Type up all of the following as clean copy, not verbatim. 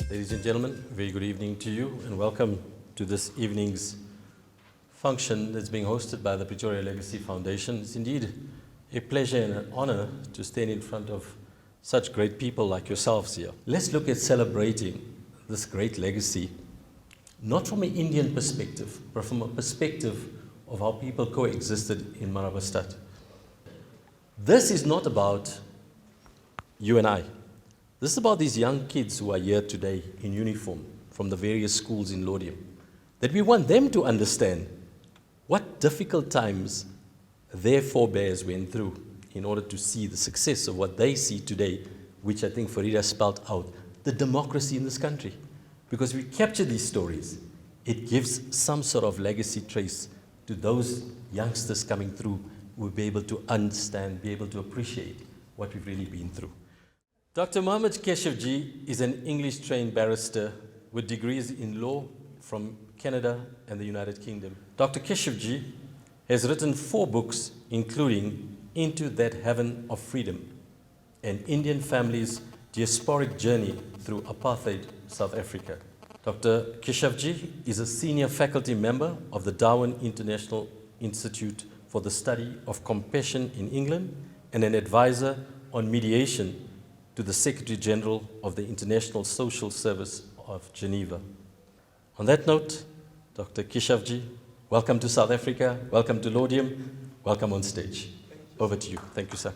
Ladies and gentlemen, a very good evening to you and welcome to this evening's function that's being hosted by the Pretoria Legacy Foundation. It's indeed a pleasure and an honor to stand in front of such great people like yourselves here. Let's look at celebrating this great legacy, not from an Indian perspective, but from a perspective of how people coexisted in Marabastad. This is not about you and I. This is about these young kids who are here today in uniform from the various schools in Laudium, that we want them to understand what difficult times their forebears went through in order to see the success of what they see today, which I think Farida spelled out, the democracy in this country. Because we capture these stories, it gives some sort of legacy trace to those youngsters coming through who will be able to understand, be able to appreciate what we've really been through. Dr. Mohamed Keshavjee is an English-trained barrister with degrees in law from Canada and the United Kingdom. Dr. Keshavjee has written 4 books, including Into That Heaven of Freedom, an Indian family's diasporic journey through apartheid South Africa. Dr. Keshavjee is a senior faculty member of the Darwin International Institute for the Study of Compassion in England and an advisor on mediation to the Secretary General of the International Social Service of Geneva. On that note, Dr. Keshavjee, welcome to South Africa, welcome to Laudium, welcome on stage. Over to you. Thank you, sir.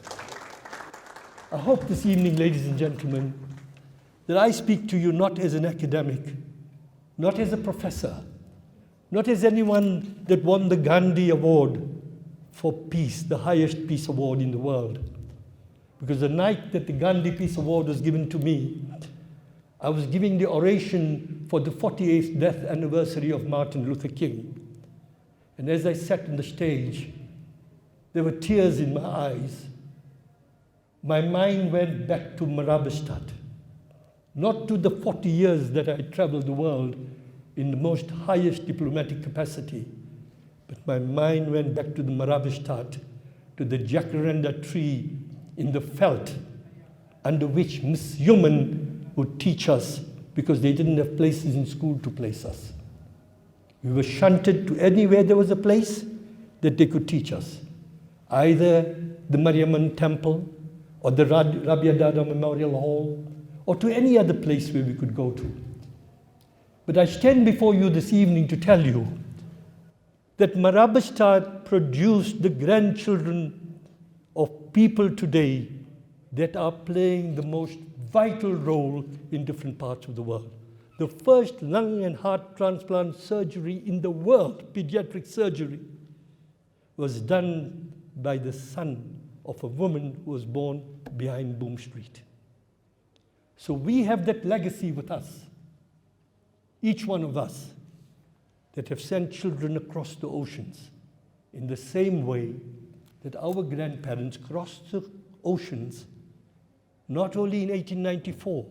I hope this evening, ladies and gentlemen, that I speak to you not as an academic, not as a professor, not as anyone that won the Gandhi Award for peace, the highest peace award in the world. Because the night that the Gandhi Peace Award was given to me, I was giving the oration for the 48th death anniversary of Martin Luther King. And as I sat on the stage, there were tears in my eyes. My mind went back to Marabastad, not to the 40 years that I traveled the world in the most highest diplomatic capacity, but my mind went back to the Marabastad, to the jacaranda tree in the veld under which Miss Human would teach us because they didn't have places in school to place us. We were shunted to anywhere there was a place that they could teach us, either the Mariamman Temple or the Rabia Dada Memorial Hall or to any other place where we could go to. But I stand before you this evening to tell you that Marabastad produced the grandchildren of people today that are playing the most vital role in different parts of the world. The first lung and heart transplant surgery in the world, pediatric surgery, was done by the son of a woman who was born behind Boom Street. So we have that legacy with us, each one of us, that have sent children across the oceans in the same way that our grandparents crossed the oceans, not only in 1894,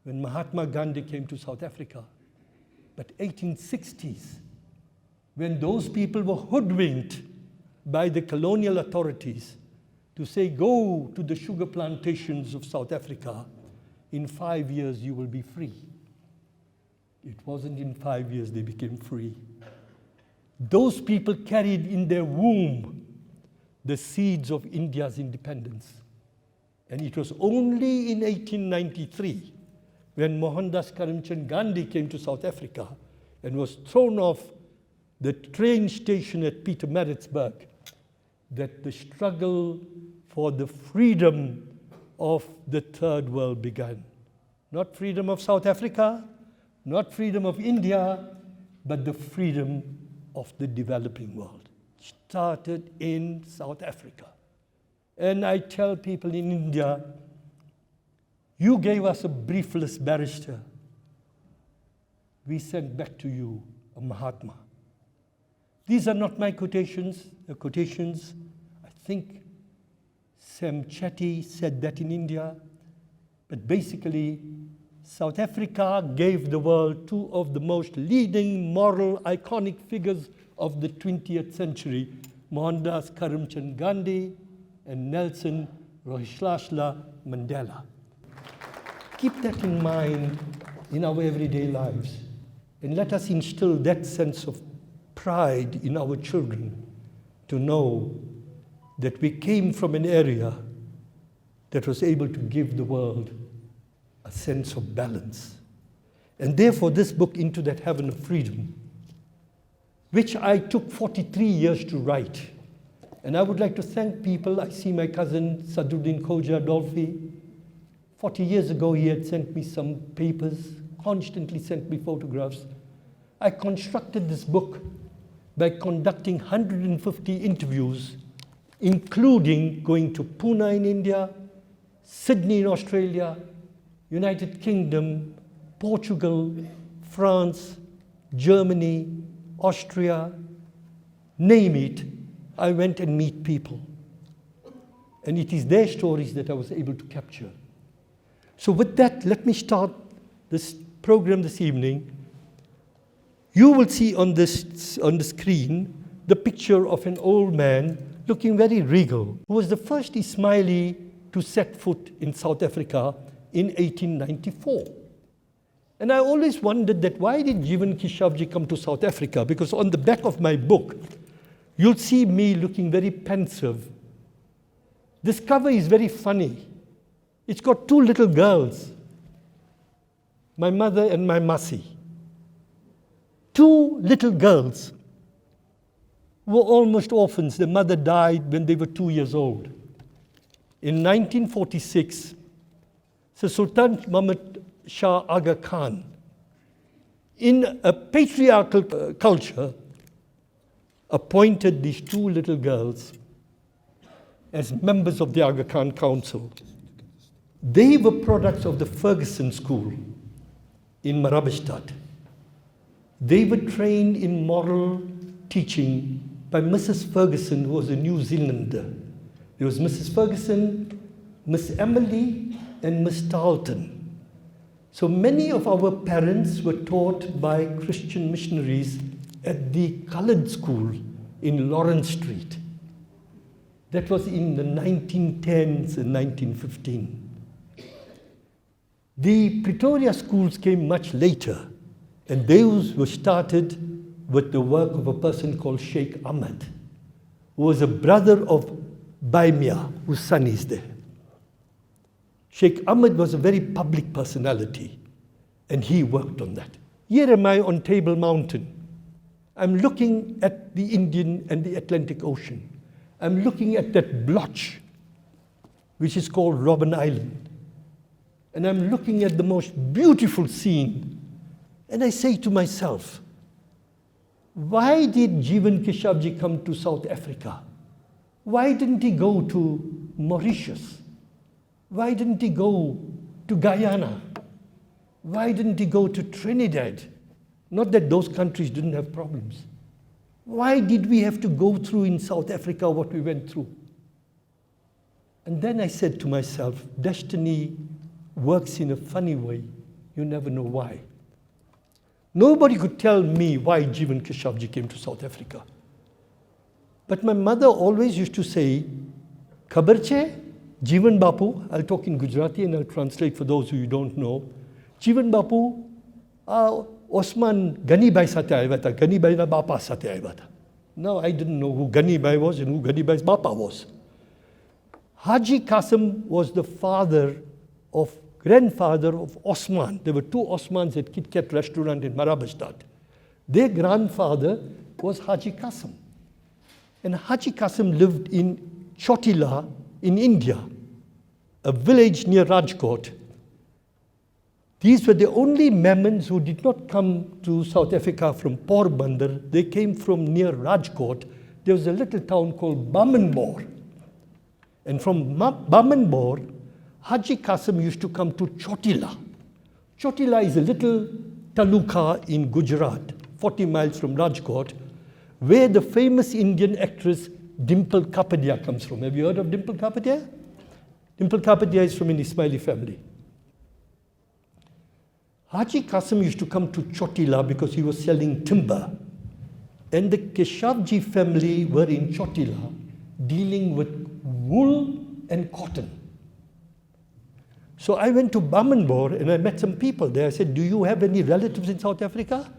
when Mahatma Gandhi came to South Africa, but 1860s, when those people were hoodwinked by the colonial authorities to say, go to the sugar plantations of South Africa, in 5 years you will be free. It wasn't in 5 years they became free. Those people carried in their womb the seeds of India's independence. And it was only in 1893, when Mohandas Karamchand Gandhi came to South Africa and was thrown off the train station at Pietermaritzburg, that the struggle for the freedom of the third world began. Not freedom of South Africa, not freedom of India, but the freedom of the developing world. Started in South Africa. And I tell people in India, you gave us a briefless barrister. We sent back to you a Mahatma. These are not my quotations. The quotations, I think Sam Chetty said that in India. But basically, South Africa gave the world two of the most leading moral iconic figures of the 20th century, Mohandas Karamchand Gandhi and Nelson Rolihlahla Mandela. Keep that in mind in our everyday lives, and let us instill that sense of pride in our children to know that we came from an area that was able to give the world a sense of balance. And therefore, this book, Into That Heaven of Freedom, which I took 43 years to write. And I would like to thank people. I see my cousin Sadruddin Khoja Dolphy. 40 years ago, he had sent me some papers, constantly sent me photographs. I constructed this book by conducting 150 interviews, including going to Pune in India, Sydney in Australia, United Kingdom, Portugal, France, Germany, Austria, name it. I went and meet people. And it is their stories that I was able to capture. So with that, let me start this program this evening. You will see on the screen the picture of an old man looking very regal, who was the first Ismaili to set foot in South Africa in 1894. And I always wondered that why did Heaven Keshavjee come to South Africa? Because on the back of my book, you'll see me looking very pensive. This cover is very funny. It's got two little girls, my mother and my Masi. Two little girls were almost orphans. Their mother died when they were 2 years old. In 1946, Sir Sultan Muhammad Shah Aga Khan, in a patriarchal culture, appointed these two little girls as members of the Aga Khan Council. They were products of the Ferguson School in Marabastad. They were trained in moral teaching by Mrs. Ferguson, who was a New Zealander. There was Mrs. Ferguson, Miss Emily, and Miss Tarleton. So many of our parents were taught by Christian missionaries at the colored school in Lawrence Street. That was in the 1910s and 1915. The Pretoria schools came much later, and those were started with the work of a person called Sheikh Ahmed, who was a brother of Baimia, whose son is there. Sheikh Ahmed was a very public personality, and he worked on that. Here am I on Table Mountain. I'm looking at the Indian and the Atlantic Ocean. I'm looking at that blotch, which is called Robben Island. And I'm looking at the most beautiful scene. And I say to myself, why did Heaven Keshavjee come to South Africa? Why didn't he go to Mauritius? Why didn't he go to Guyana? Why didn't he go to Trinidad? Not that those countries didn't have problems. Why did we have to go through in South Africa what we went through? And then I said to myself, destiny works in a funny way. You never know why. Nobody could tell me why Heaven Keshavjee came to South Africa. But my mother always used to say, Khabar che, Heaven Bapu, I'll talk in Gujarati and I'll translate for those who you don't know. Heaven Bapu, Osman Ganibai સાથે આવ્યા હતા, Ganibai ના બાપા સાથે આવ્યા હતા. Now I didn't know who Ganibai was and who Ganibai's Bapa was. Haji Qasim was the grandfather of Osman. There were two Osmans at Kit Kat restaurant in Marabastad. Their grandfather was Haji Qasim. And Haji Qasim lived in Chotila in India, a village near Rajkot. These were the only Memons who did not come to South Africa from Porbandar. They came from near Rajkot. There was a little town called Bamanbor. And from Bamanbor, Haji Qasim used to come to Chotila. Chotila is a little taluka in Gujarat, 40 miles from Rajkot, where the famous Indian actress Dimple Kapadia comes from. Have you heard of Dimple Kapadia? Dimple Kapadia is from an Ismaili family. Haji Qasim used to come to Chotila because he was selling timber. And the Keshavjee family were in Chotila dealing with wool and cotton. So I went to Bammenbor and I met some people there. I said, do you have any relatives in South Africa?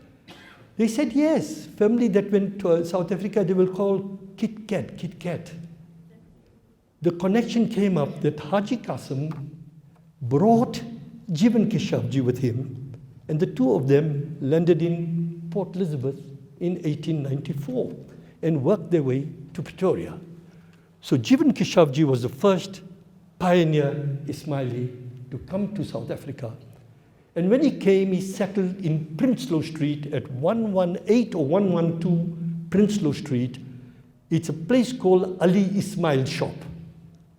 They said, yes. Family that went to South Africa, they will call Kit Kat. The connection came up that Haji Qasim brought Heaven Keshavjee with him, and the two of them landed in Port Elizabeth in 1894 and worked their way to Pretoria. So Heaven Keshavjee was the first pioneer Ismaili to come to South Africa. And when he came, he settled in Prinsloo Street at 118 or 112 Prinsloo Street. It's a place called Ali Ismail Shop.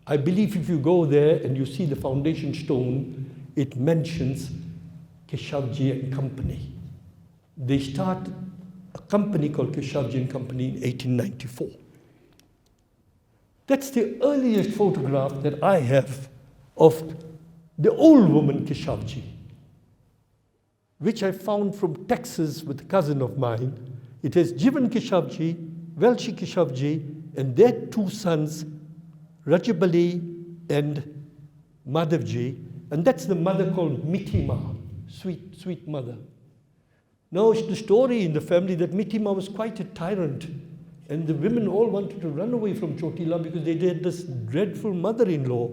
I believe if you go there and you see the foundation stone, it mentions Keshavjee and Company. They started a company called Keshavjee and Company in 1894. That's the earliest photograph that I have of the old woman Keshavjee, which I found from Texas with a cousin of mine. It has Heaven Keshavjee, Welshie Keshavjee, and their two sons, Rajab Ali and Madhavji, and that's the mother called Mitima, sweet mother. Now it's the story in the family that Mitima was quite a tyrant, and the women all wanted to run away from Chotila because they had this dreadful mother-in-law.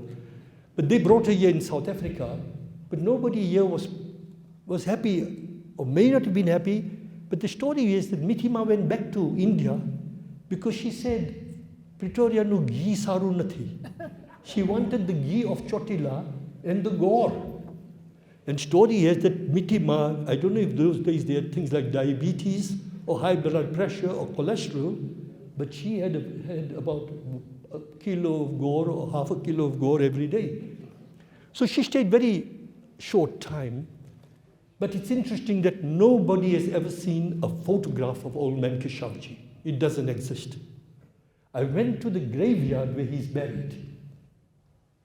But they brought her here in South Africa, but nobody here was happy, or may not have been happy. But the story is that Mitima went back to India because she said, Pretoria no ghee saru nathi. She wanted the ghee of Chotila and the gore. And story is that Mitima, I don't know if those days they had things like diabetes or high blood pressure or cholesterol, but she had about a kilo of gore or half a kilo of gore every day. So she stayed very short time, but it's interesting that nobody has ever seen a photograph of old man Keshavjee. It doesn't exist. I went to the graveyard where he's buried,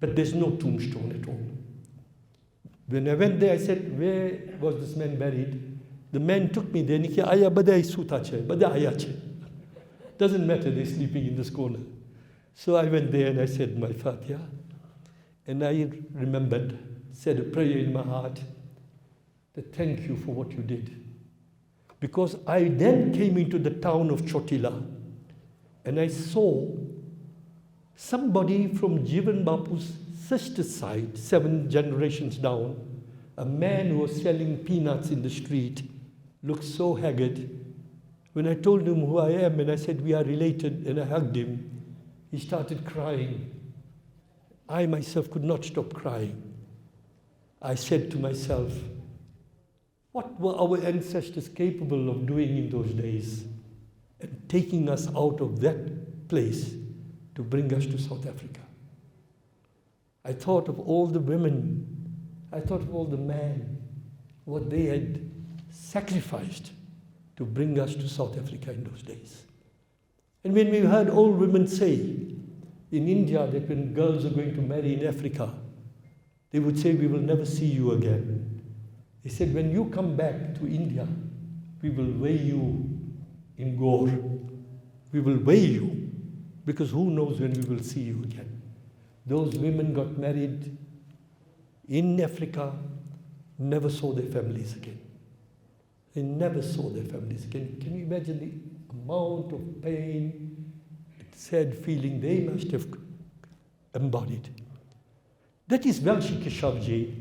but there's no tombstone at all. When I went there, I said, where was this man buried? The man took me there, and he said, Aya badai sutache, badai ayache. Doesn't matter, they're sleeping in this corner. So I went there and I said my Fatiha, and I remembered, said a prayer in my heart, that thank you for what you did. Because I then came into the town of Chotila, and I saw somebody from Jivan Bapu's sister's side, 7 generations down, a man who was selling peanuts in the street, looked so haggard. When I told him who I am and I said we are related and I hugged him, he started crying. I myself could not stop crying. I said to myself, what were our ancestors capable of doing in those days and taking us out of that place to bring us to South Africa? I thought of all the women, I thought of all the men, what they had sacrificed to bring us to South Africa in those days. And when we heard old women say in India that when girls are going to marry in Africa, they would say, we will never see you again. They said, when you come back to India, we will weigh you in gore. We will weigh you, because who knows when we will see you again. Those women got married in Africa, never saw their families again. They never saw their families again. Can you imagine the amount of pain, sad feeling they must have embodied? That is Welshie Keshavjee.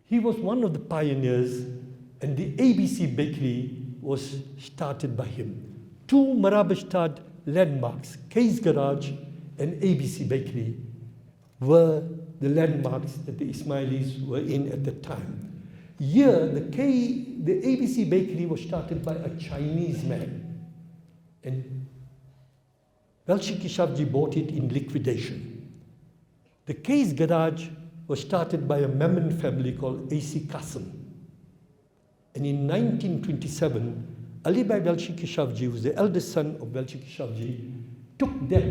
He was one of the pioneers, and the ABC bakery was started by him. 2 Marabastad landmarks, K's Garage and ABC bakery, were the landmarks that the Ismailis were in at the time. Here, the ABC bakery was started by a Chinese man, and Welshie Keshavjee bought it in liquidation. The K's Garage was started by a Memon family called A.C. Qasim. And in 1927, Ali Bhai Welshie Keshavjee, who was the eldest son of Welshie Keshavjee, took that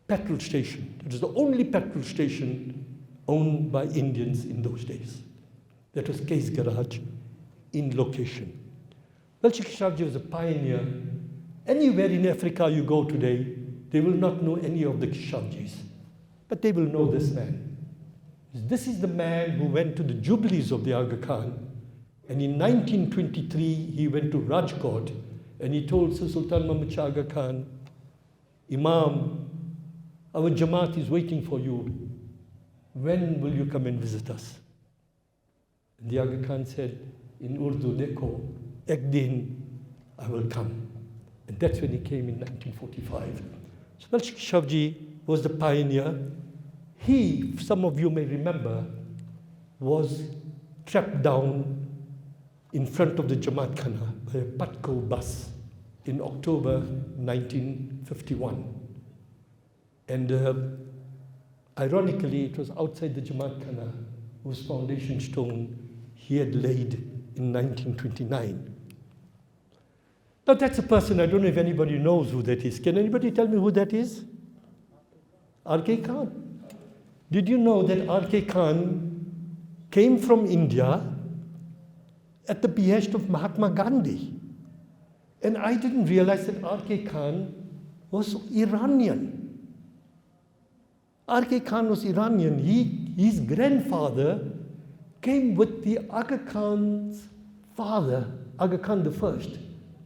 petrol station. It was the only petrol station owned by Indians in those days. That was Case Garage in location. Mohamed Keshavjee was a pioneer. Anywhere in Africa you go today, they will not know any of the Keshavjees, but they will know this man. This is the man who went to the Jubilees of the Aga Khan, and in 1923 he went to Rajkot and he told Sir Sultan Muhammad Shah Aga Khan, Imam, our Jamaat is waiting for you. When will you come and visit us? And the Aga Khan said in Urdu, Dekho, ek din, I will come. And that's when he came in 1945. So Mohamed Keshavjee was the pioneer. He, some of you may remember, was trapped down in front of the Jamaat Khana by a Patco bus in October 1951. And ironically, it was outside the Jamaat Khana whose foundation stone he had laid in 1929. Now that's a person, I don't know if anybody knows who that is. Can anybody tell me who that is? R.K. Khan. Did you know that R.K. Khan came from India at the behest of Mahatma Gandhi? And I didn't realize that R.K. Khan was Iranian. R.K. Khan was Iranian. His grandfather came with the Aga Khan's father, Aga Khan I,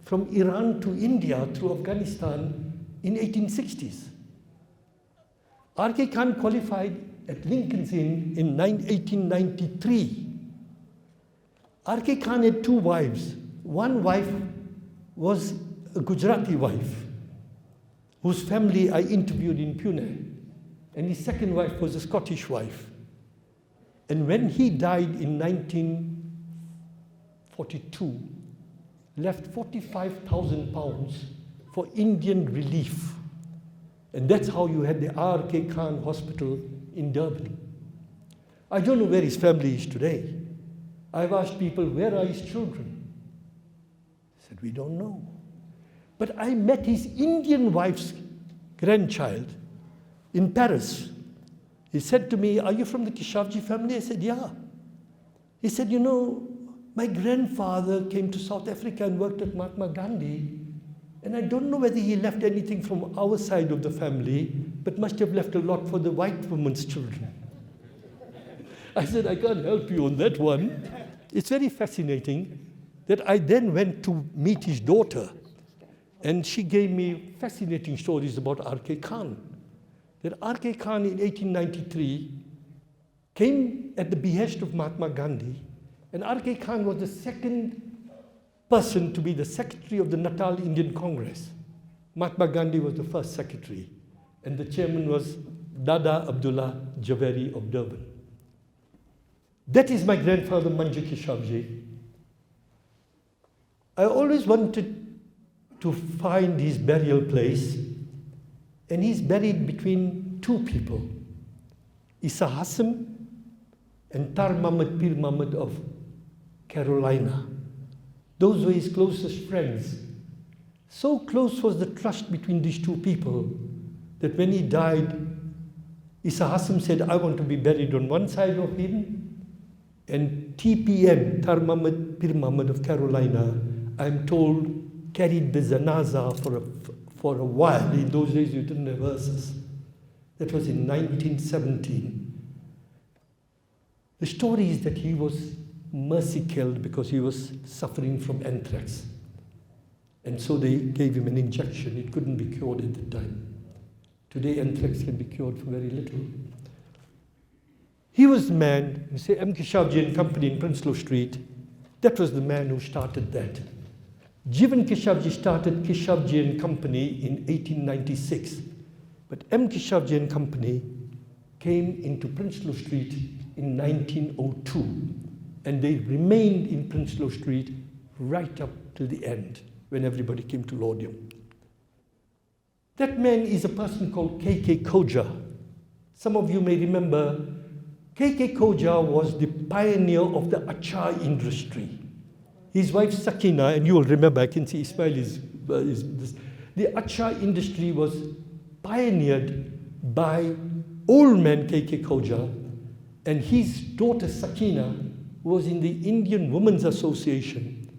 from Iran to India through Afghanistan in 1860s. R.K. Khan qualified at Lincoln's Inn in 1893. R.K. Khan had two wives. One wife was a Gujarati wife, whose family I interviewed in Pune. And his second wife was a Scottish wife. And when he died in 1942, left 45,000 pounds for Indian relief. And that's how you had the R.K. Khan Hospital in Durban. I don't know where his family is today. I've asked people, where are his children? They said, we don't know. But I met his Indian wife's grandchild in Paris. He said to me, are you from the Keshavjee family? I said, yeah. He said, you know, my grandfather came to South Africa and worked at Mahatma Gandhi, and I don't know whether he left anything from our side of the family, but must have left a lot for the white woman's children. I said, I can't help you on that one. It's very fascinating that I then went to meet his daughter, and she gave me fascinating stories about R.K. Khan. That R.K. Khan in 1893 came at the behest of Mahatma Gandhi, and R.K. Khan was the second person to be the secretary of the Natal Indian Congress. Mahatma Gandhi was the first secretary, and the chairman was Dada Abdullah Javeri of Durban. That is my grandfather, Mohamed Keshavjee. I always wanted to find his burial place, and he's buried between two people, Isa Hassim and Tar Muhammad Pir Muhammad of Carolina. Those were his closest friends. So close was the trust between these two people that when he died, Isa Hassim said, I want to be buried on one side of him, and TPM, Tar Muhammad Pir Muhammad of Carolina, I'm told, carried the janaza for a while. In those days, you didn't have hearses. That was in 1917. The story is that he was mercy killed because he was suffering from anthrax. And so they gave him an injection. It couldn't be cured at the time. Today, anthrax can be cured for very little. He was the man, you say, M. Keshavjee and Company in Prinsloo Street. That was the man who started that. Jivan Keshavjee started Keshavjee and Company in 1896. But M. Keshavjee and Company came into Prinsloo Street in 1902. And they remained in Prinsloo Street right up till the end, when everybody came to Laudium. That man is a person called K.K. Koja. Some of you may remember, K.K. Koja was the pioneer of the achar industry. His wife Sakina, and you will remember, I can see Ismail the achar industry was pioneered by old man K.K. Koja, and his daughter Sakina who was in the Indian Women's Association,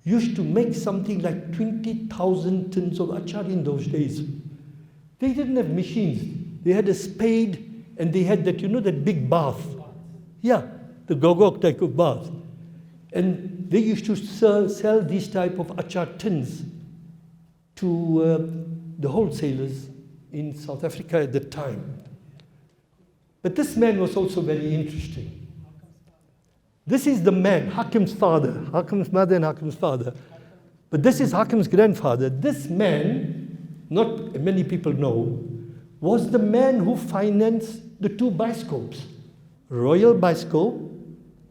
used to make something like 20,000 tins of achar in those days. They didn't have machines. They had a spade and they had that, that big bath. Yeah, the gogok type of bath. And they used to sell these type of achar tins to the wholesalers in South Africa at the time. But this man was also very interesting. This is the man, Hakim's father, Hakim's mother and Hakim's father. But this is Hakim's grandfather. This man, not many people know, was the man who financed the two bioscopes, Royal Bioscope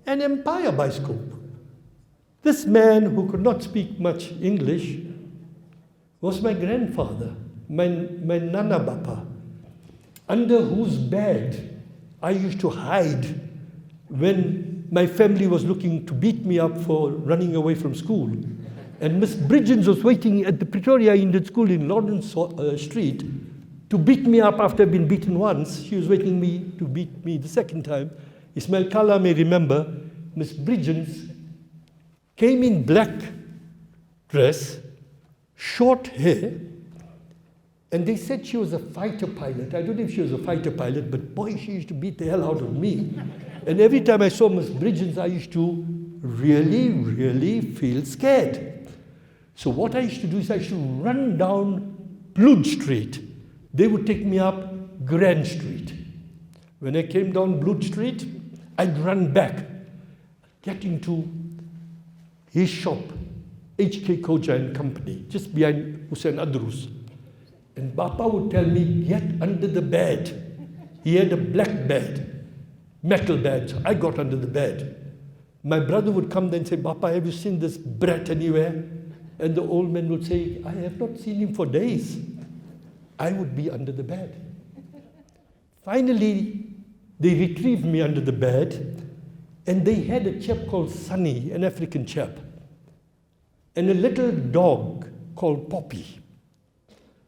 and Empire Bioscope. This man, who could not speak much English, was my grandfather, my Nana Bapa, under whose bed I used to hide when my family was looking to beat me up for running away from school. And Miss Bridgens was waiting at the Pretoria Indian School in Lawrence Street to beat me up after I've been beaten once. She was waiting me to beat me the second time. Ismail Kala may remember, Miss Bridgens came in black dress, short hair, and they said she was a fighter pilot. I don't know if she was a fighter pilot, but boy, she used to beat the hell out of me. And every time I saw Miss Bridgens, I used to really feel scared. So what I used to do is I used to run down Blood Street. They would take me up Grand Street. When I came down Blood Street, I'd run back, get into his shop, H.K. Koja and Company, just behind Hussain Adrus. And Bapa would tell me, get under the bed. He had a black bed. Metal bed. So I got under the bed. My brother would come then and say, Bapa, have you seen this brat anywhere? And the old man would say, I have not seen him for days. I would be under the bed. Finally, they retrieved me under the bed, and they had a chap called Sunny, an African chap, and a little dog called Poppy.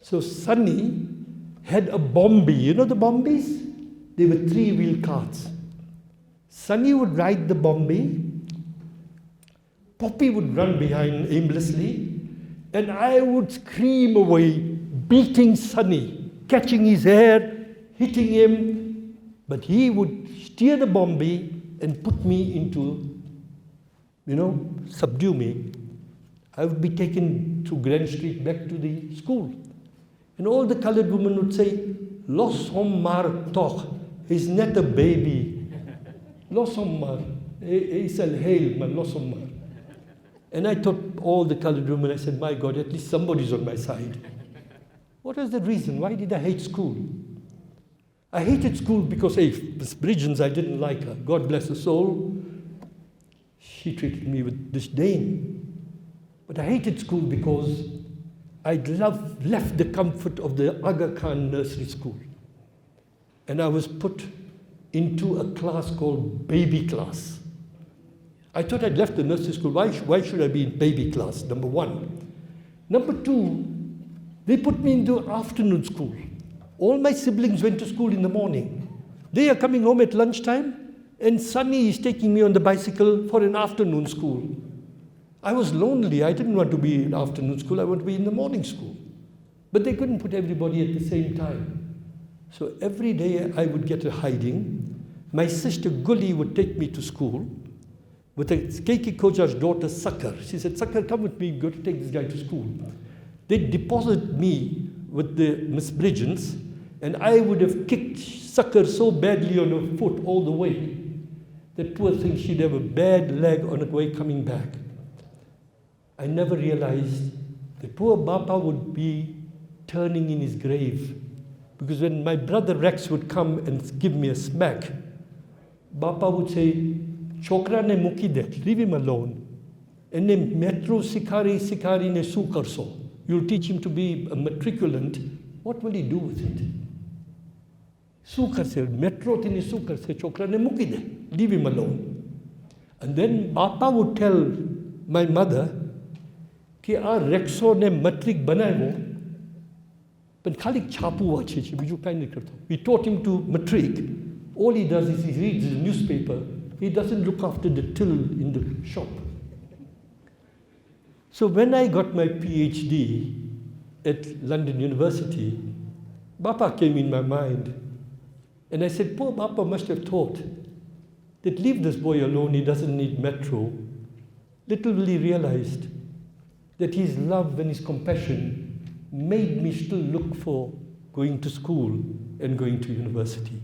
So Sunny had a Bombay. You know the Bombays? They were 3-wheel carts. Sunny would ride the Bombay, Poppy would run behind aimlessly, and I would scream away, beating Sunny, catching his hair, hitting him, but he would steer the Bombay and put me into, subdue me. I would be taken to Grand Street back to the school. And all the colored women would say, Los hom maar toch, he's not a baby. Los hom maar, he's a hail, man, los hom maar. And I thought, all the colored women, I said, my God, at least somebody's on my side. What was the reason? Why did I hate school? I hated school because, Miss Bridgens, I didn't like her. God bless her soul. She treated me with disdain. But I hated school because I'd left the comfort of the Aga Khan nursery school. And I was put into a class called baby class. I thought I'd left the nursery school. Why should I be in baby class, number one? Number two, they put me into afternoon school. All my siblings went to school in the morning. They are coming home at lunchtime, and Sunny is taking me on the bicycle for an afternoon school. I was lonely. I didn't want to be in afternoon school. I wanted to be in the morning school. But they couldn't put everybody at the same time. So every day I would get a hiding. My sister Gully would take me to school with a Keiki Koja's daughter, Sakar. She said, Sakar, come with me, go to take this guy to school. They'd deposit me with the Miss Bridgens, and I would have kicked Sakar so badly on her foot all the way that poor thing, she'd have a bad leg on the way coming back. I never realized that poor Bapa would be turning in his grave. Because when my brother Rex would come and give me a smack, Bapa would say, Chokra ne muki det, leave him alone. And ne metro sikari ne su karso. You'll teach him to be a matriculant. What will he do with it? Su karse, metro tini su karse, chokra ne muki det, leave him alone. And then Bapa would tell my mother, कि आ रेक्सो ने matric बनाए वो पण खाली छापू अच्छे बीजू काई नहीं करता. We taught him to matric. All he does is he reads the newspaper He doesn't look after the till in the shop. So when I got my PhD at London University, Bapa came in my mind. And I said, poor Bapa must have thought that leave this boy alone, he doesn't need metro. Little will he realized that his love and his compassion made me still look for going to school and going to university.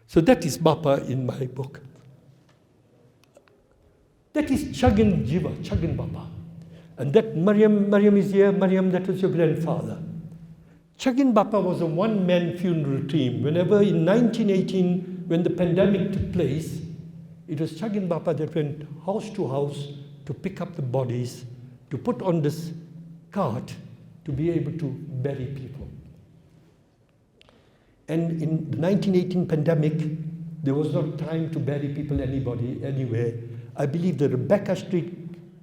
So that is Bapa in my book. That is Chagin Jiva, Chagin Bapa. And that Mariam is here. Mariam, that was your grandfather. Chagin Bapa was a one-man funeral team. Whenever in 1918, when the pandemic took place, it was Chagin Bapa that went house to house to pick up the bodies, to put on this cart to be able to bury people. And in the 1918 pandemic, there was not time to bury people anywhere. I believe the Rebecca Street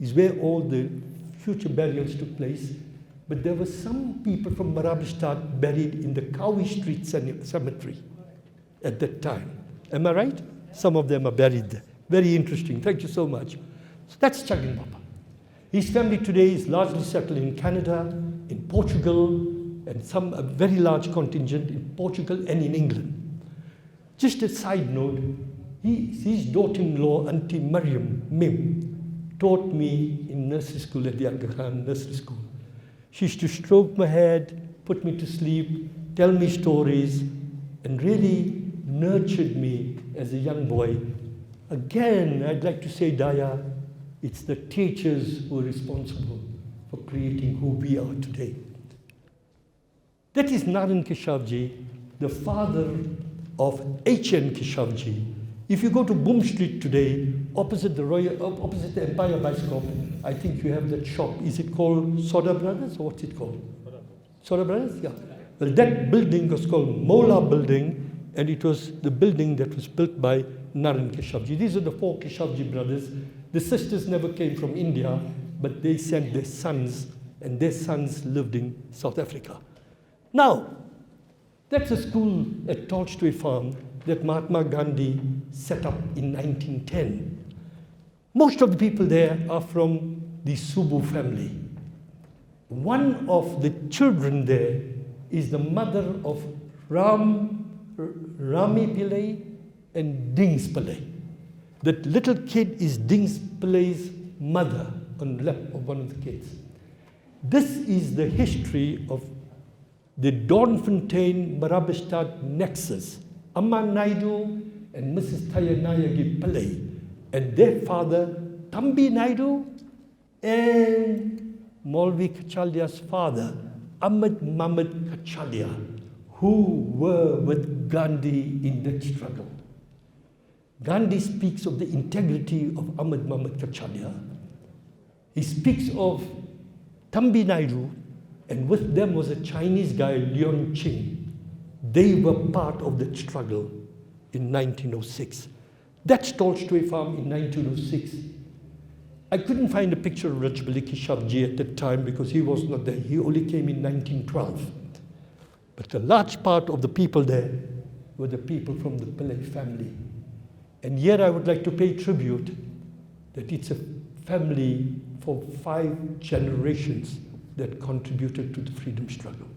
is where all the future burials took place. But there were some people from Marabastad buried in the Cowie Street Cemetery at that time. Am I right? Some of them are buried there. Very interesting. Thank you so much. So that's Chagin Bapa. His family today is largely settled in Canada, in Portugal, and a very large contingent in Portugal and in England. Just a side note, his daughter-in-law, Auntie Mariam Mim, taught me in nursery school at the Aga Khan Nursery School. She used to stroke my head, put me to sleep, tell me stories, and really nurtured me as a young boy. Again, I'd like to say, Daya, it's the teachers who are responsible for creating who we are today. That is Naran Keshavjee, the father of H.N. Keshavjee. If you go to Boom Street today, opposite the Empire Bioscope, I think you have that shop. Is it called Soda Brothers or what's it called? Soda Brothers? Yeah. Well, that building was called Mola Building, and it was the building that was built by Naran Keshavjee. These are the four Keshavjee brothers. The sisters never came from India, but they sent their sons, and their sons lived in South Africa. Now, that's a school at Tolstoy Farm that Mahatma Gandhi set up in 1910. Most of the people there are from the Subu family. One of the children there is the mother of Rami Pillai and Dings Pillai. That little kid is Dings Pillai's mother on the left of one of the kids. This is the history of the Dawnfontein-Marabastad nexus. Amma Naidu and Mrs. Thayanayagi Pillai, and their father, Thambi Naidu, and Maulvi Kachalia's father, Ahmed Mahmud Kachalia, who were with Gandhi in that struggle. Gandhi speaks of the integrity of Ahmed Mahmud Kachalia. He speaks of Thambi Naidu, and with them was a Chinese guy, Leon Ching. They were part of that struggle in 1906. That's Tolstoy Farm in 1906. I couldn't find a picture of Rajbali Keshavjee at that time because he was not there. He only came in 1912. But a large part of the people there were the people from the Pillai family. And here I would like to pay tribute that it's a family for 5 generations that contributed to the freedom struggle.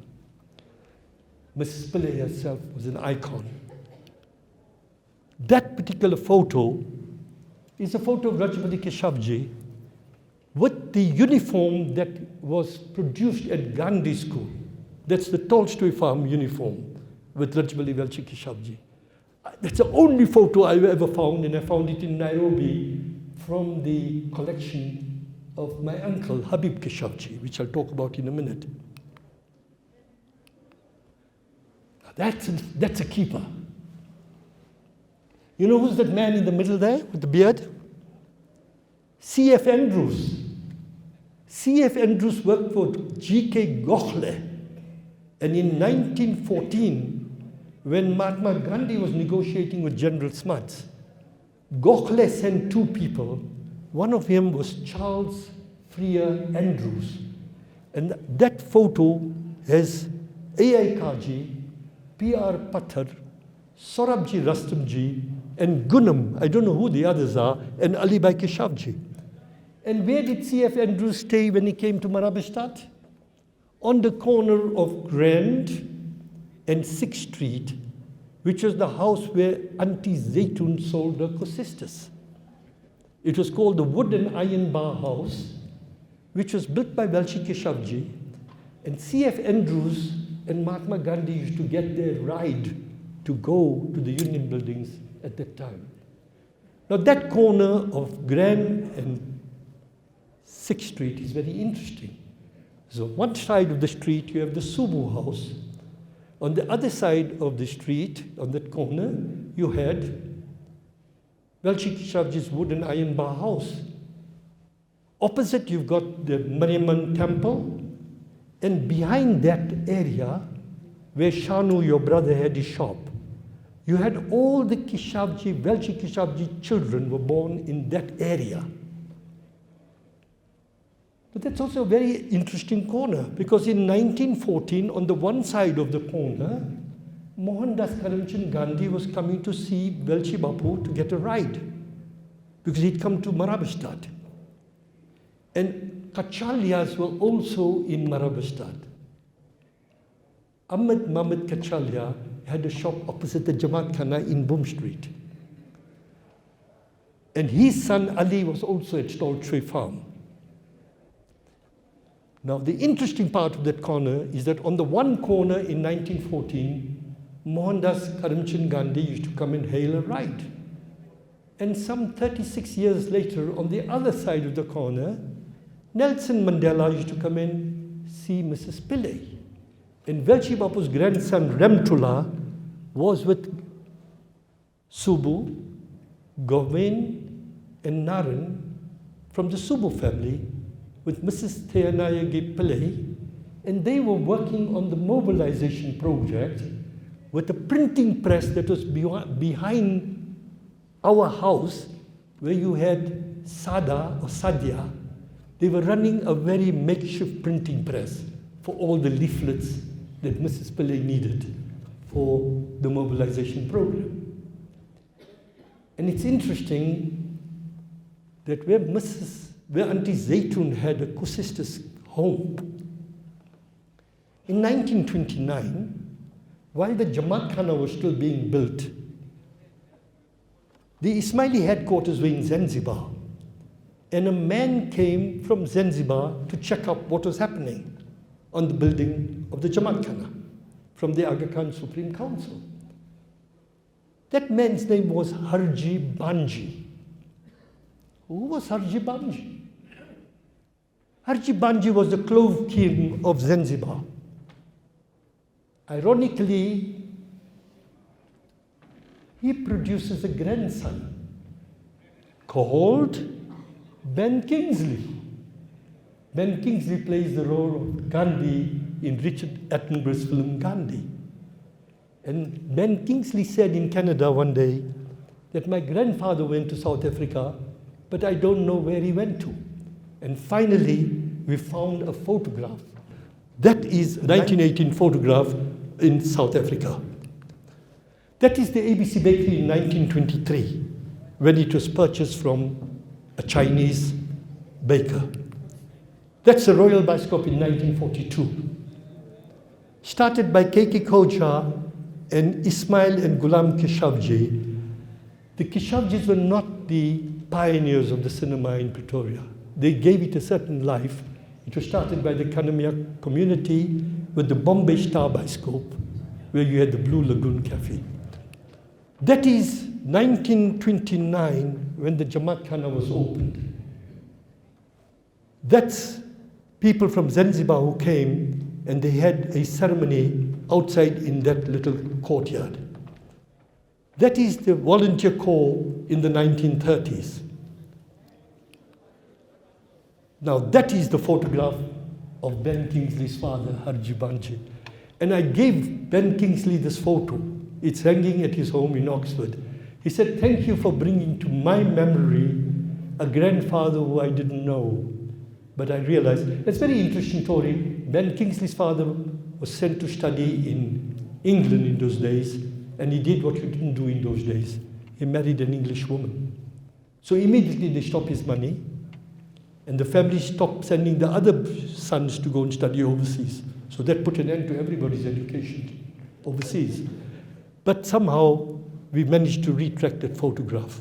Mrs. Pillai herself was an icon. That particular photo is a photo of Rajbali Keshavjee with the uniform that was produced at Gandhi School. That's the Tolstoy Farm uniform with Rajbali Keshavjee. That's the only photo I've ever found, and I found it in Nairobi from the collection of my uncle, Habib Keshavjee, which I'll talk about in a minute. That's a keeper. You know who's that man in the middle there with the beard? C.F. Andrews. C.F. Andrews worked for G.K. Gokhale. And in 1914, when Mahatma Gandhi was negotiating with General Smuts, Gokhale sent 2 people. One of them was Charles Freer Andrews. And that photo has A.I. Kaji, P.R. Patthar, Sorabji Rastamji, and Gunam, I don't know who the others are, and Ali Bhai Keshavjee. And where did C.F. Andrews stay when he came to Marabastad? On the corner of Grand and 6th Street, which was the house where Auntie Zaytun sold her cosistas. It was called the Wood and Iron Bar House, which was built by Welshi Keshavjee, and C.F. Andrews and Mahatma Gandhi used to get their ride to go to the Union buildings at that time. Now that corner of Grand and 6th Street is very interesting. So one side of the street you have the Subu house. On the other side of the street, on that corner, you had Welshi Keshavjee's Wood and Iron Bar House. Opposite you've got the Mariamman Temple, and behind that area, where Shanu, your brother, had his shop, you had all the Keshavjee, Welshi Keshavjee children were born in that area. But that's also a very interesting corner, because in 1914, on the one side of the corner, Mohandas Karamchand Gandhi was coming to see Welshi Bapu to get a ride, because he'd come to Marabastad. And Kachalyas were also in Marabastad. Ahmed Mohamed Keshavjee had a shop opposite the Jamaat Khana in Boom Street. And his son Ali was also at Stoltree Farm. Now the interesting part of that corner is that on the one corner in 1914, Mohandas Karamchand Gandhi used to come and hail a ride. And some 36 years later, on the other side of the corner, Nelson Mandela used to come and see Mrs. Pillay. And Welshi Bapu's grandson Remtula was with Subu, Govind, and Naran from the Subu family with Mrs. Theanayagi Pillay, and they were working on the mobilization project with a printing press that was behind our house, where you had Sada or Sadhya. They were running a very makeshift printing press for all the leaflets that Mrs. Pillay needed for the mobilization program. And it's interesting that where Auntie Zaytun had a co-sister's home, in 1929, while the Jamaat Khana was still being built, the Ismaili headquarters were in Zanzibar, and a man came from Zanzibar to check up what was happening on the building of the Jamaat Khana from the Aga Khan Supreme Council. That man's name was Harji Banji. Who was Harji Banji? Harji Banji was the Clove King of Zanzibar. Ironically, he produces a grandson called Ben Kingsley. Ben Kingsley plays the role of Gandhi in Richard Attenborough's film Gandhi. And Ben Kingsley said in Canada one day that my grandfather went to South Africa, but I don't know where he went to. And finally, we found a photograph. That is a 1918 photograph in South Africa. That is the ABC Bakery in 1923, when it was purchased from a Chinese baker. That's a royal bioscope in 1942. Started by K.K. Khoja and Ismail and Ghulam Keshavjee. The Keshavjees were not the pioneers of the cinema in Pretoria. They gave it a certain life. It was started by the Kanamia community with the Bombay Star bioscope, where you had the Blue Lagoon Cafe. That is 1929, when the Jamaat Khana was opened. That's people from Zanzibar who came, and they had a ceremony outside in that little courtyard. That is the volunteer corps in the 1930s. Now that is the photograph of Ben Kingsley's father, Harji Banji. And I gave Ben Kingsley this photo. It's hanging at his home in Oxford. He said, "Thank you for bringing to my memory a grandfather who I didn't know." But I realized, it's a very interesting story. Ben Kingsley's father was sent to study in England in those days, and he did what you didn't do in those days. he married an English woman. So immediately they stopped his money, and the family stopped sending the other sons to go and study overseas. So that put an end to everybody's education overseas. But somehow we managed to retract that photograph.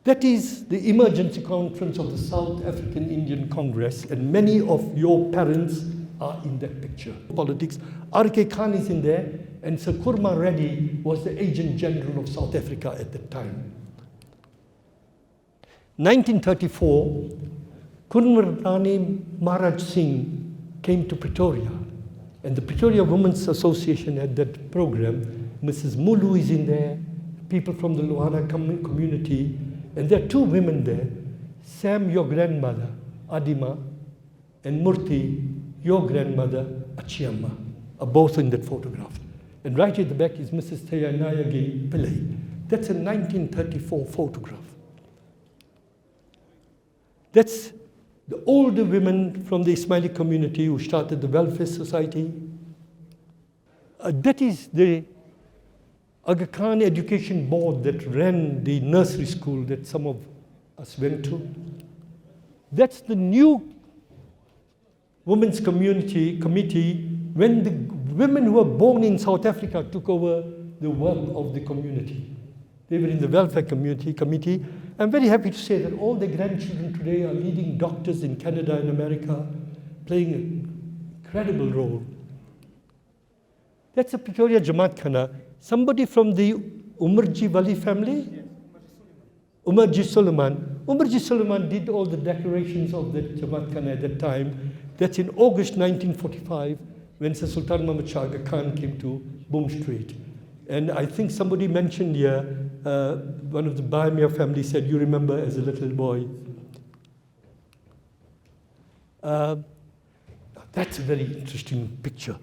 That is the emergency conference of the South African Indian Congress, and many of your parents are in that picture. Politics. R.K. Khan is in there, and Sir Kurma Reddy was the Agent General of South Africa at that time. 1934, Kunwarani Maharaj Singh came to Pretoria, and the Pretoria Women's Association had that program. Mrs. Mulu is in there, people from the Luhana community, and there are two women there, Sam, your grandmother, Adima, and Murthy, your grandmother, Achiamma, are both in that photograph. And right at the back is Mrs. Theyanayagi Pillai. That's a 1934 photograph. That's the older women from the Ismaili community who started the Welfare Society. That is the Aga Khan Education Board that ran the nursery school that some of us went to. That's the new Women's Community Committee when the women who were born in South Africa took over the work of the community. They were in the Welfare Committee. I'm very happy to say that all the grandchildren today are leading doctors in Canada and America, playing an incredible role. That's a Pretoria Jamaat Khana. Somebody from the Umarji Wali family? Umarji Suleiman. Umarji Suleiman did all the decorations of the Jamaat Khana at that time. That's in August 1945 when Sir Sultan Muhammad Shah Aga Khan came to Boom Street. And I think somebody mentioned here, one of the Bahamia family said, you remember as a little boy. That's a very interesting picture.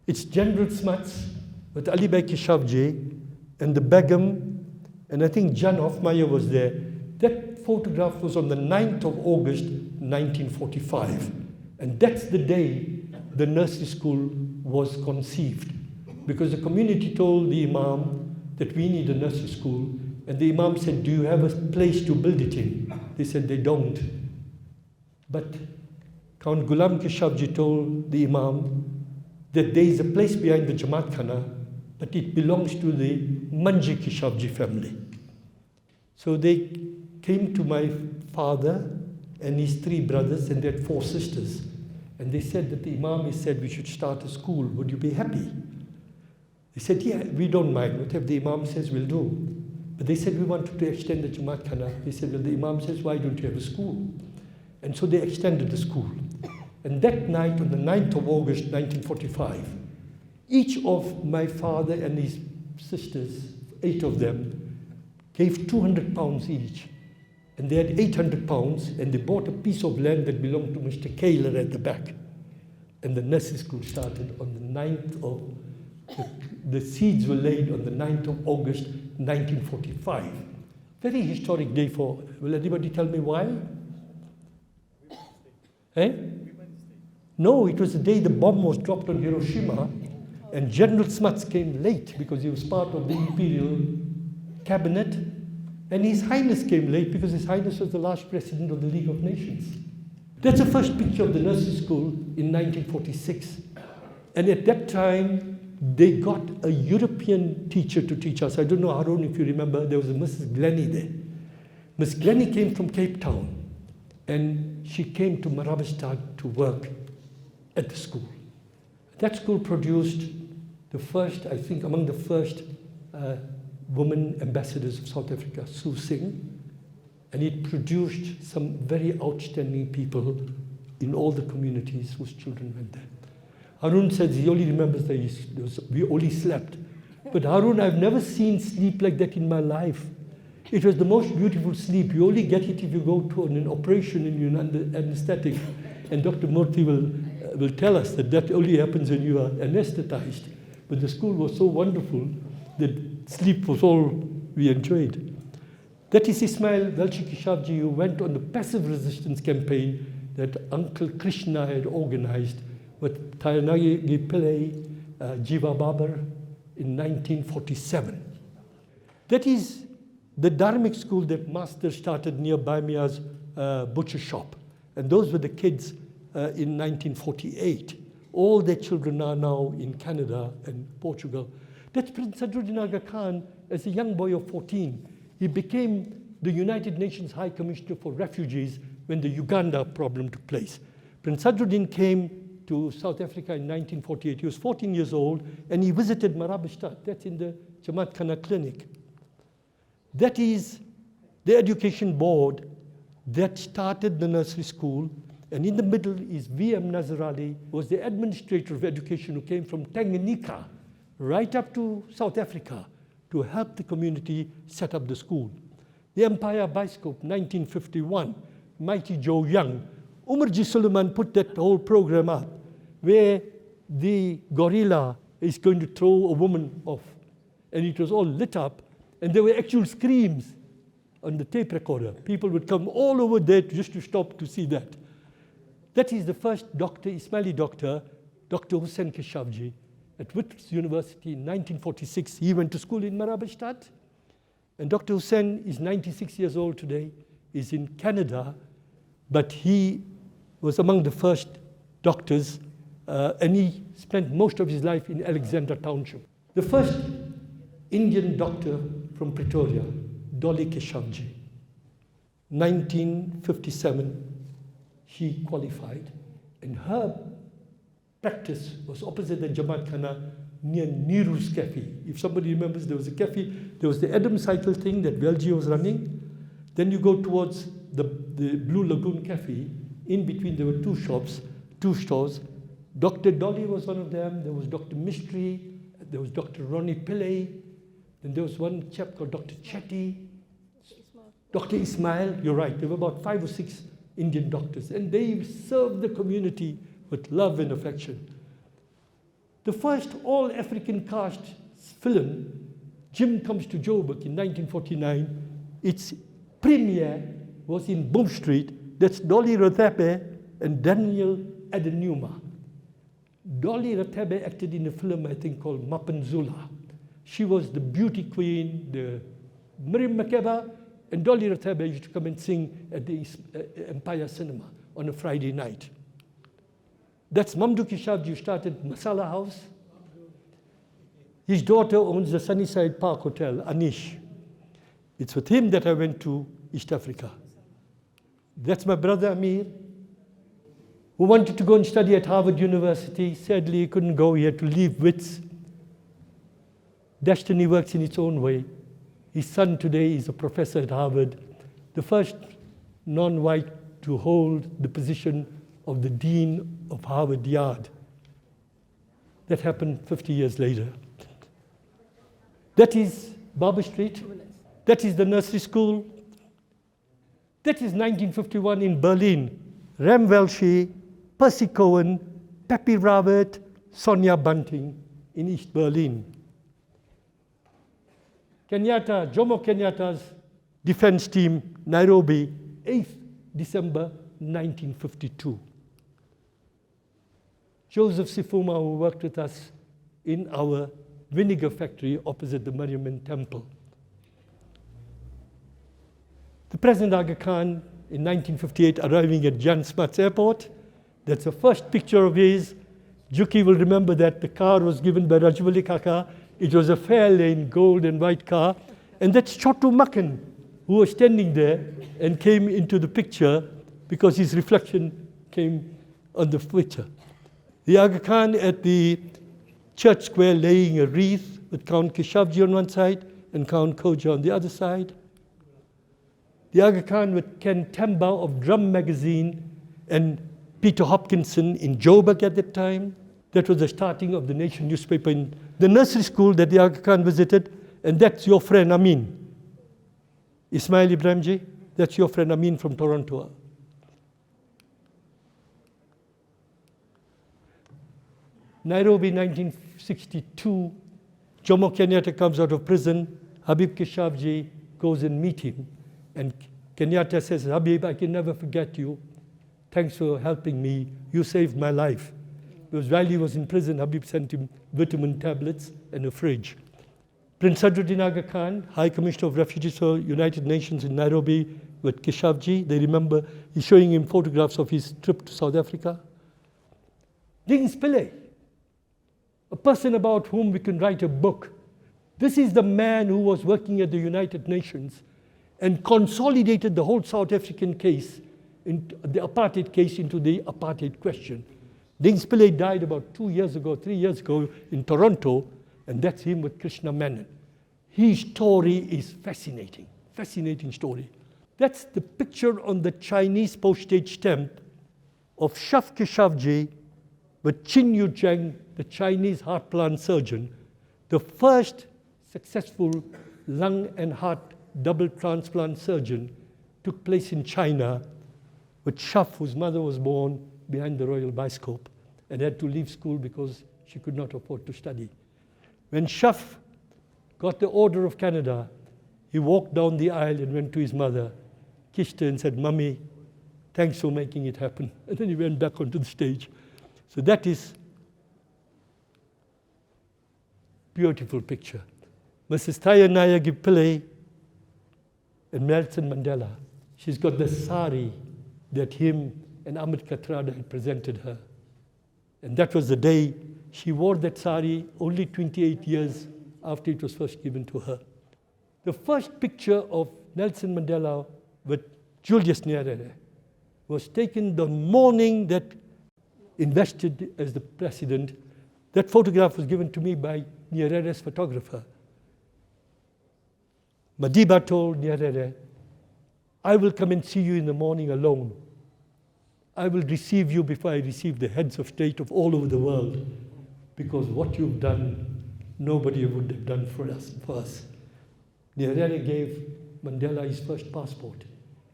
It's General Smuts with Ali Bey Keshavjee and the Begum, and I think Jan Hofmeyer was there. That photograph was on the 9th of August, 1945. And that's the day the nursery school was conceived. Because the community told the Imam that we need a nursery school. And the Imam said, do you have a place to build it in? They said they don't. But Count Ghulam Keshavjee told the Imam that there is a place behind the Jamaat Khana, but it belongs to the Manji Keshavjee family. So they came to my father and his 3 brothers, and they had 4 sisters. And they said that the Imam has said we should start a school. Would you be happy? They said, yeah, we don't mind. Whatever the Imam says, we'll do. But they said, we wanted to extend the Jamaat Khana. They said, well, the Imam says, why don't you have a school? And so they extended the school. And that night, on the 9th of August, 1945, each of my father and his sisters, 8 of them, gave 200 pounds each. And they had 800 pounds, and they bought a piece of land that belonged to Mr. Kaler at the back. And the nursery school started on the 9th of, the seeds were laid on the 9th of August, 1945. Very historic day for, will anybody tell me why? Eh? No, it was the day the bomb was dropped on Hiroshima, and General Smuts came late because he was part of the Imperial Cabinet. And His Highness came late because His Highness was the last president of the League of Nations. That's the first picture of the nursery school in 1946. And at that time, they got a European teacher to teach us. I don't know, Harun, if you remember, there was a Mrs. Glennie there. Miss Glennie came from Cape Town, and she came to Marabastad to work at the school. That school produced the first, I think, among the first women ambassadors of South Africa, Sue Singh, and it produced some very outstanding people in all the communities whose children went there. Harun says he only remembers that we only slept. But Harun, I've never seen sleep like that in my life. It was the most beautiful sleep. You only get it if you go to an operation and you're under anesthetic. And Dr. Murthy will tell us that that only happens when you are anesthetized. But the school was so wonderful that sleep was all we enjoyed. That is Ismail Velchi Keshavjee, who went on the passive resistance campaign that Uncle Krishna had organized with Tayanagi Pillai, Jiva Babar in 1947. That is the dharmic school that Master started near Bamiya's butcher shop. And those were the kids in 1948. All their children are now in Canada and Portugal. That's Prince Sadruddin Aga Khan, as a young boy of 14. He became the United Nations High Commissioner for Refugees when the Uganda problem took place. Prince Sadruddin came to South Africa in 1948. He was 14 years old, and he visited Marabastad. That's in the Jamaat Khana clinic. That is the education board that started the nursery school, and in the middle is V.M. Nazar Ali, who was the administrator of education, who came from Tanganyika right up to South Africa to help the community set up the school. The Empire Bioscope, 1951, Mighty Joe Young. Umar G. Suleiman put that whole program up, where the gorilla is going to throw a woman off, and it was all lit up, and there were actual screams on the tape recorder. People would come all over there just to stop to see that. That is the first doctor, Ismaili doctor, Dr. Mohamed Keshavjee, at Wits University in 1946. He went to school in Marabastad. And Dr. Hussain is 96 years old today, is in Canada, but he was among the first doctors, and he spent most of his life in Alexandra Township. The first Indian doctor from Pretoria, Dolly Keshavjee. 1957, she qualified, and her practice was opposite the Jamaat Khana near Neeru's Cafe. If somebody remembers, there was a cafe, there was the Adam Cycle thing that Velji was running. Then you go towards the Blue Lagoon Cafe. In between, there were two shops, two stores. Dr. Dolly was one of them. There was Dr. Mystery. There was Dr. Ronnie Pillay. Then there was one chap called Dr. Chetty. Dr. Ismail, you're right. There were about 5 or 6 Indian doctors. And they served the community with love and affection. The first all-African cast film, Jim Comes to Joburg, in 1949, its premiere was in Boom Street. That's Dolly Rathepe and Daniel Adenuma. Dolly Rathepe acted in a film, I think, called Mapanzula. She was the beauty queen, the Miriam Makeba, and Dolly Rathepe used to come and sing at the Empire Cinema on a Friday night. That's Mohamed Keshavjee, who started Masala House. His daughter owns the Sunnyside Park Hotel, Anish. It's with him that I went to East Africa. That's my brother Amir, who wanted to go and study at Harvard University. Sadly, he couldn't go. He had to leave Wits. Destiny works in its own way. His son today is a professor at Harvard, the first non-white to hold the position of the dean of Harvard Yard. That happened 50 years later. That is Barber Street. That is the nursery school. That is 1951 in Berlin. Rem Welshi, Percy Cohen, Peppy Rawat, Sonia Bunting in East Berlin. Kenyatta, Jomo Kenyatta's defense team, Nairobi, 8th December 1952. Joseph Sifuma, who worked with us in our vinegar factory opposite the Mariamman Temple. The President Aga Khan in 1958 arriving at Jan Smuts Airport. That's the first picture of his. Juki will remember that the car was given by Rajwali Kaka. It was a Fairlane gold and white car. And that's Chotu Makan, who was standing there and came into the picture because his reflection came on the picture. The Aga Khan at the church square laying a wreath with Count Keshavjee on one side and Count Koja on the other side. The Aga Khan with Ken Temba of Drum Magazine and Peter Hopkinson in Joburg at that time. That was the starting of the Nation newspaper in the nursery school that the Aga Khan visited. And that's your friend Amin. Ismail Ibrahimji, that's your friend Amin from Toronto. Nairobi, 1962, Jomo Kenyatta comes out of prison. Habib Keshavjee goes and meet him. And Kenyatta says, Habib, I can never forget you. Thanks for helping me. You saved my life. Because while he was in prison, Habib sent him vitamin tablets and a fridge. Prince Sadruddin Aga Khan, High Commissioner of Refugees for United Nations in Nairobi with Keshavjee. They remember he's showing him photographs of his trip to South Africa. Dings Pillay, a person about whom we can write a book. This is the man who was working at the United Nations and consolidated the whole South African case, the apartheid case, into the apartheid question. Dings Pillay died about 3 years ago in Toronto, and that's him with Krishna Menon. His story is fascinating, fascinating story. That's the picture on the Chinese postage stamp of Chef Keshavjee with Chin Yu Zheng, the Chinese heart plant surgeon, the first successful lung and heart double transplant surgeon, took place in China with Chef, whose mother was born behind the Royal Bioscope and had to leave school because she could not afford to study. When Chef got the Order of Canada, he walked down the aisle and went to his mother, kissed her and said, "Mummy, thanks for making it happen." And then he went back onto the stage. So that is beautiful picture. Mrs. Tayanaya Pillay and Nelson Mandela. She's got the sari that him and Amit Katrada had presented her. And that was the day she wore that sari, only 28 years after it was first given to her. The first picture of Nelson Mandela with Julius Nyerere was taken the morning that invested as the president. That photograph was given to me by Nyerere's photographer. Madiba told Nyerere, "I will come and see you in the morning alone. I will receive you before I receive the heads of state of all over the world, because what you've done, nobody would have done for us." Nyerere gave Mandela his first passport,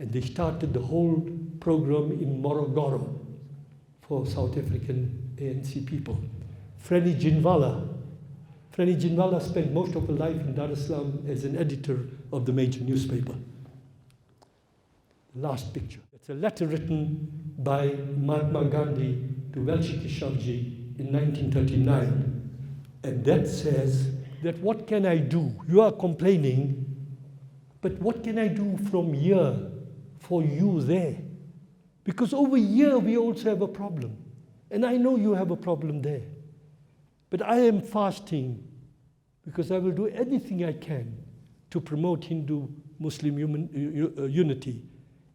and they started the whole program in Morogoro for South African ANC people. Freni Jinwala spent most of her life in Dar es Salaam as an editor of the major newspaper. Last picture. It's a letter written by Mahatma Gandhi to Welshie Keshavjee in 1939. And that says that what can I do? You are complaining, but what can I do from here for you there? Because over here we also have a problem. And I know you have a problem there. But I am fasting because I will do anything I can to promote Hindu-Muslim unity.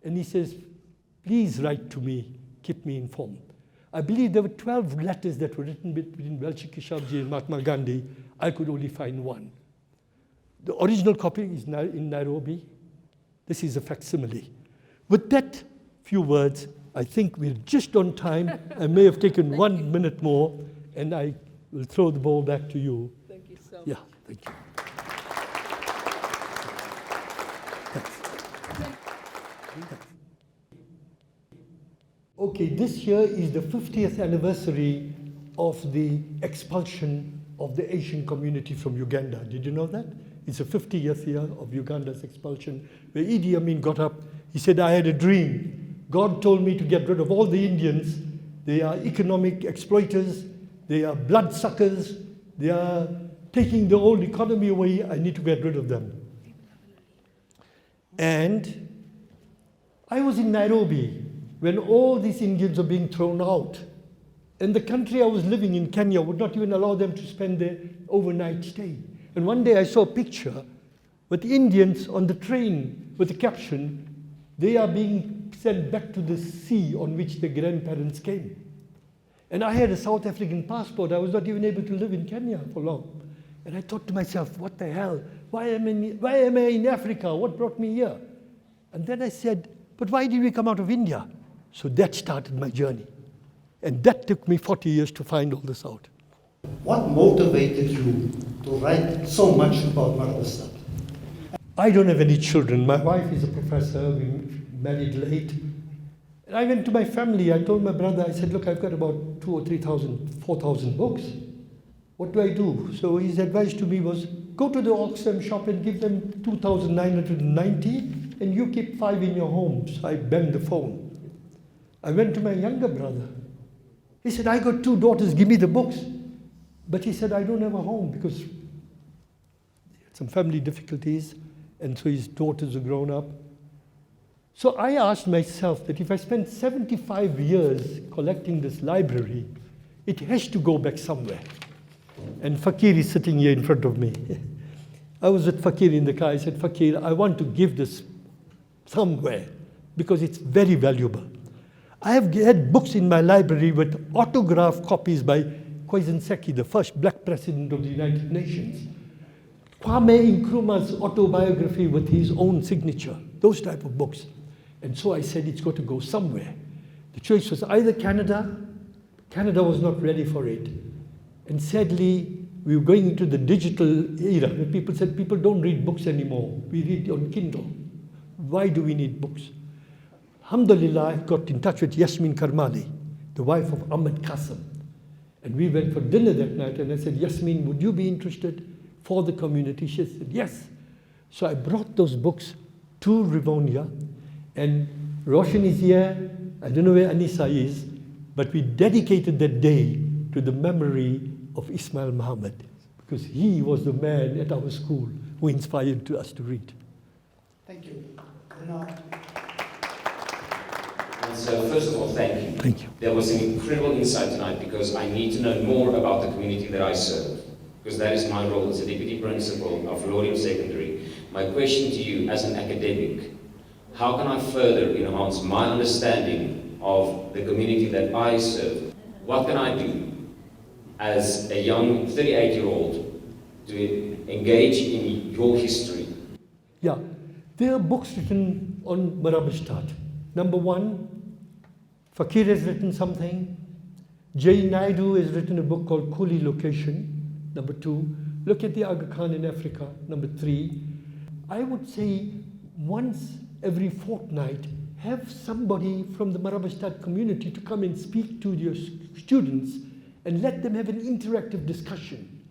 And he says, please write to me, keep me informed. I believe there were 12 letters that were written between Welshie Keshavjee and Mahatma Gandhi. I could only find one. The original copy is now in Nairobi. This is a facsimile. With that few words, I think we're just on time. I may have taken 1 minute more, and I will throw the ball back to you. Thank you so much. Yeah, thank you. Okay, this year is the 50th anniversary of the expulsion of the Asian community from Uganda. Did you know that? It's the 50th year of Uganda's expulsion, where Idi Amin got up. He said, I had a dream. God told me to get rid of all the Indians. They are economic exploiters. They are bloodsuckers. They are taking the old economy away. I need to get rid of them. And I was in Nairobi when all these Indians were being thrown out. And the country I was living in, Kenya, would not even allow them to spend their overnight stay. And one day I saw a picture with Indians on the train with the caption, they are being sent back to the sea on which their grandparents came. And I had a South African passport. I was not even able to live in Kenya for long. And I thought to myself, what the hell? Why am I in Africa? What brought me here? And then I said, but why did we come out of India? So that started my journey. And that took me 40 years to find all this out. What motivated you to write so much about Marabastad? I don't have any children. My wife is a professor. We married late. And I went to my family. I told my brother, I said, look, I've got about 2,000 or 3,000, 4,000 books. What do I do? So his advice to me was, go to the Oxfam shop and give them 2,990, and you keep 5 in your homes. I banged the phone. I went to my younger brother. He said, I got 2 daughters, give me the books. But he said, I don't have a home because some family difficulties, and so his daughters are grown up. So I asked myself that if I spent 75 years collecting this library, it has to go back somewhere. And Fakir is sitting here in front of me. I was with Fakir in the car. I said, Fakir, I want to give this somewhere because it's very valuable. I have had books in my library with autographed copies by Kwesi Ntseki, the first black president of the United Nations. Kwame Nkrumah's autobiography with his own signature, those type of books. And so I said it's got to go somewhere. The choice was either Canada. Canada was not ready for it. And sadly, we were going into the digital era where people said people don't read books anymore. We read on Kindle. Why do we need books? Alhamdulillah, I got in touch with Yasmin Karmali, the wife of Ahmed Qasim. And we went for dinner that night, and I said, Yasmin, would you be interested for the community? She said, yes. So I brought those books to Rivonia, and Roshan is here. I don't know where Anissa is, but we dedicated that day to the memory of Ismail Muhammad, because he was the man at our school who inspired us to read. Thank you. And so, first of all, thank you. Thank you. There was an incredible insight tonight because I need to know more about the community that I serve, because that is my role as a deputy principal of Lorium Secondary. My question to you as an academic, how can I further enhance my understanding of the community that I serve? What can I do as a young 38-year-old to engage in your history? Yeah, there are books written on Marabastad. Number one, Fakir has written something. Jay Naidu has written a book called Kuli Location. Number two, look at the Aga Khan in Africa. Number three, I would say once every fortnight, have somebody from the Marabastad community to come and speak to your students and let them have an interactive discussion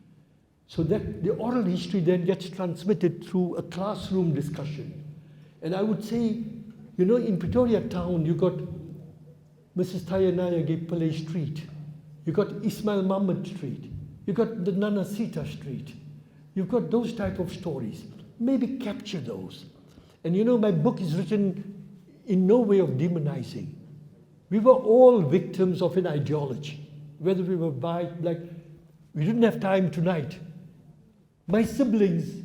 so that the oral history then gets transmitted through a classroom discussion. And I would say, you know, in Pretoria town, you got Mrs. Tayanaya Pillay Street, you got Ismail Muhammad Street, you got the Nana Sita Street. You've got those type of stories. Maybe capture those. And you know, my book is written in no way of demonizing. We were all victims of an ideology, whether we were white, black. We didn't have time tonight. My siblings,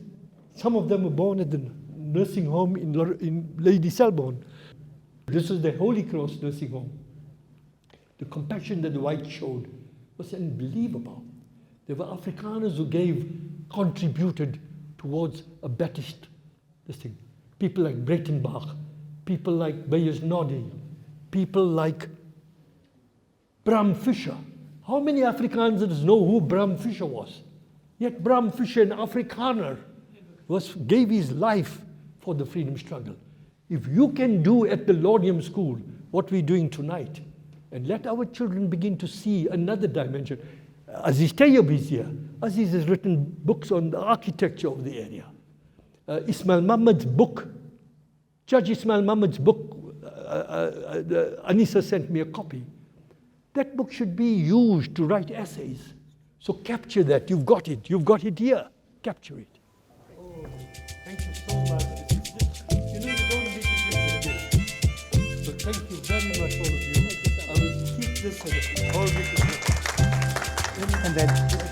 some of them were born at the nursing home in Lady Selborne. This was the Holy Cross nursing home. The compassion that the whites showed was unbelievable. There were Afrikaners who contributed towards a better this thing. People like Breitenbach, people like Beyers Noddy, people like Bram Fischer. How many Afrikaners know who Bram Fischer was? Yet Bram Fischer, an Afrikaner, gave his life for the freedom struggle. If you can do at the Laudium School what we're doing tonight, and let our children begin to see another dimension. Aziz Tayyab is here. Aziz has written books on the architecture of the area. Ismail Muhammad's book, Judge Ismail Muhammad's book, Anissa sent me a copy. That book should be used to write essays. So capture that. You've got it. You've got it here. Capture it. Oh, thank you so much. You know, you don't need to get it. So thank you very much, all of you. I will keep this and hold it. And then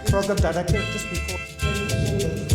program director just before.